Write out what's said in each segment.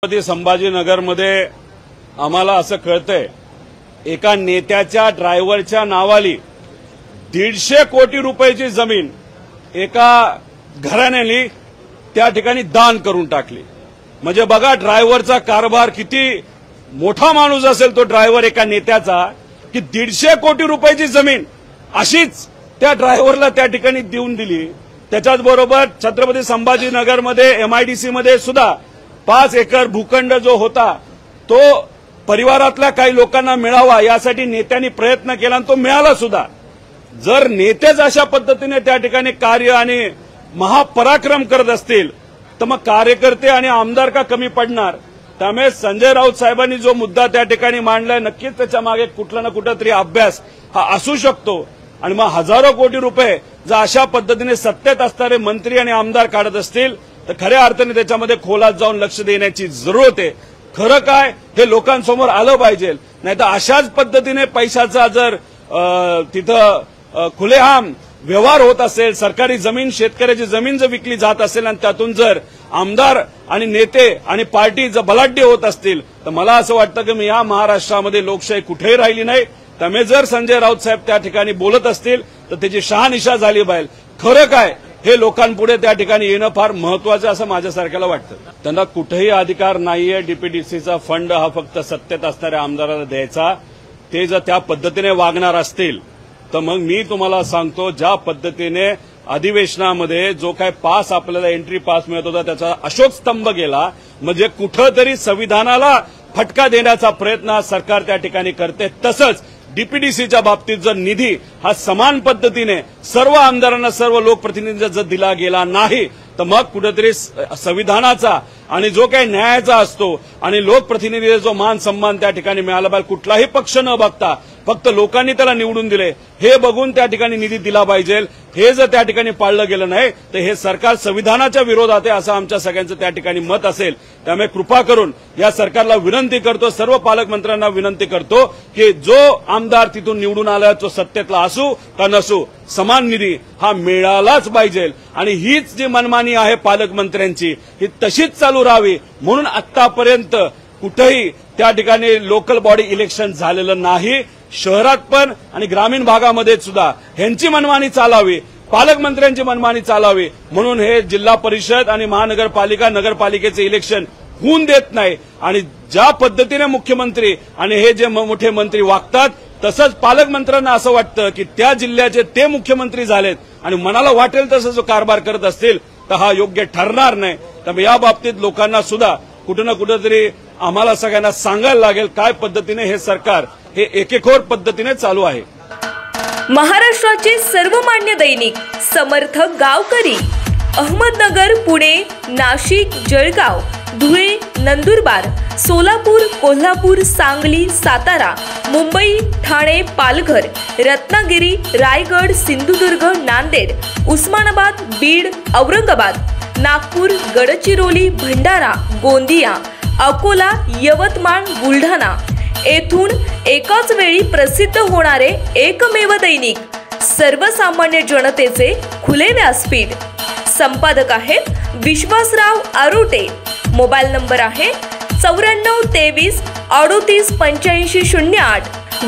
छत्रपती संभाजीनगरमध्ये आम्हाला असं कळतंय एका नेत्याच्या ड्रायव्हरच्या नावाली 150 कोटी रुपयाची जमीन एका घराण्याने त्या ठिकाणी दान करून टाकली। म्हणजे बघा ड्रायव्हरचा कारभार किती मोठा माणूस असेल तो ड्रायव्हर एका नेत्याचा की 150 कोटी रुपयाची जमीन अशीच त्या ड्रायव्हरला त्या ठिकाणी देऊन दिली। त्याच्याच बरोबर छत्रपती संभाजीनगरमध्ये एमआयडीसी मध्ये सुद्धा 5 एकर भूखंड जो होता तो परिवारातल्या काही लोकांना मिळावा यासाठी नेत्यांनी प्रयत्न केला आणि तो मिळाला सुद्धा। जर नेतेच अशा पद्धतीने त्या ठिकाणी कार्य आणि महापराक्रम करत असतील तर मग कार्यकर्ते आणि आमदार का कमी पडणार। त्यामुळे संजय राऊत साहेबांनी जो मुद्दा त्या ठिकाणी मांडलाय नक्कीच त्याच्या मागे कुठला ना कुठेतरी अभ्यास हा असू शकतो। आणि मग हजारो कोटी रुपये जर अशा पद्धतीने सत्तेत असणारे मंत्री आणि आमदार काढत असतील तर खऱ्या अर्थाने त्याच्यामध्ये खोलात जाऊन लक्ष देण्याची जरूरत आहे। खरं काय हे लोकांसमोर आलं पाहिजे, नाहीतर अशाच पद्धतीने पैशाचा जर तिथं खुलेआम व्यवहार होत असेल, सरकारी जमीन शेतकऱ्याची जमीन जर विकली जात असेल आणि त्यातून जर आमदार आणि नेते आणि पार्टी जर बलाढ्य होत असतील तर मला असं वाटतं की मी या महाराष्ट्रामध्ये लोकशाही कुठेही राहिली नाही। त्यामुळे जर संजय राऊत साहेब त्या ठिकाणी बोलत असतील तर त्याची शहानिशा झाली पाहिजे। खरं काय हे लोकांपुढे त्या ठिकाणी येणं फार महत्वाचं असं माझ्यासारख्याला वाटतं। त्यांना कुठेही अधिकार नाहीये डीपीडीसीचा फंड हा फक्त सत्तेत असणाऱ्या आमदाराला द्यायचा। ते जर त्या पद्धतीने वागणार असतील तर मग मी तुम्हाला सांगतो ज्या पद्धतीने अधिवेशनामध्ये जो काय पास आपल्याला एंट्री पास मिळत होता त्याचा अशोक स्तंभ गेला, म्हणजे कुठंतरी संविधानाला फटका देण्याचा प्रयत्न सरकार त्या ठिकाणी करते। तसंच डीपीडीसीच्या बाबतीत जर निधी हा समान पद्धतीने सर्व आमदारांना सर्व लोकप्रतिनिधींना जर दिला गेला नाही तर मग कुठेतरी संविधानाचा आणि जो काही न्यायाचा असतो आणि लोकप्रतिनिधीचा जो मान सन्मान त्या ठिकाणी मिळाला पाहिजे। कुठलाही पक्ष न बघता फक्त लोकांनी त्याला निवडून दिले हे बघून त्या ठिकाणी निधी दिला पाहिजे। हे जर त्या ठिकाणी पाळलं गेलं नाही तर हे सरकार संविधानाच्या विरोधात आहे असं आमच्या सगळ्यांचं त्या ठिकाणी मत असेल। त्यामुळे कृपा करून या सरकारला विनंती करतो, सर्व पालकमंत्र्यांना विनंती करतो की जो आमदार तिथून निवडून आला तो सत्तेतला असू का नसू समान निधी हा मिळालाच पाहिजे। आणि हीच जी मनमानी आहे पालकमंत्र्यांची ही तशीच चालू राहावी म्हणून आतापर्यंत कुठेही त्या ठिकाणी लोकल बॉडी इलेक्शन झालेलं नाही। शहरात पण आणि ग्रामीण भागामध्ये सुद्धा ह्यांची मनमानी चालावी, पालकमंत्र्यांची मनमानी चालावी म्हणून हे जिल्हा परिषद आणि महानगरपालिका नगरपालिकेचे इलेक्शन होऊन देत नाही। आणि ज्या पद्धतीने मुख्यमंत्री आणि हे जे मोठे मंत्री वागतात तसंच पालकमंत्र्यांना असं वाटतं की त्या जिल्ह्याचे ते मुख्यमंत्री झालेत आणि मनाला वाटेल तसं जो कारभार करत असतील तर हा योग्य ठरणार नाही। त्यामुळे या बाबतीत लोकांना सुद्धा कुठे ना कुठेतरी आम्हाला सगळ्यांना सांगायला लागेल काय पद्धतीने हे सरकार हे एकेखोर पद्धतीने चालू आहे। महाराष्ट्राचे सर्वमान्य दैनिक समर्थ गावकरी अहमदनगर, पुणे, नाशिक, जळगाव, धुळे, नंदुरबार, सोलापूर, कोल्हापूर, सांगली, सातारा, मुंबई, ठाणे, पालघर, रत्नागिरी, रायगड, सिंधुदुर्ग, नांदेड, उस्मानाबाद, बीड, औरंगाबाद, नागपूर, गडचिरोली, भंडारा, गोंदिया, अकोला, यवतमाळ, बुलढाणा येथून एकाच वेळी प्रसिद्ध होणारे एकमेव दैनिक सर्वसामान्य जनतेचे खुले व्यासपीठ। संपादक आहेत विश्वासराव आरोटे। मोबाईल नंबर आहे 94 23 38 85 08।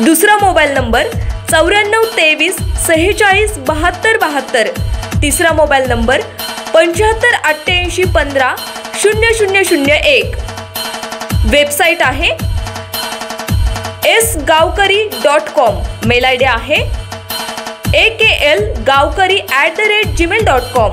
दुसरा मोबाईल नंबर 94 23 46 72 72। तिसरा मोबाईल नंबर 75 88 15 0001। वेबसाईट आहे sgavkari.com। मेल आयडी आहे aklgavkari@gmail.com।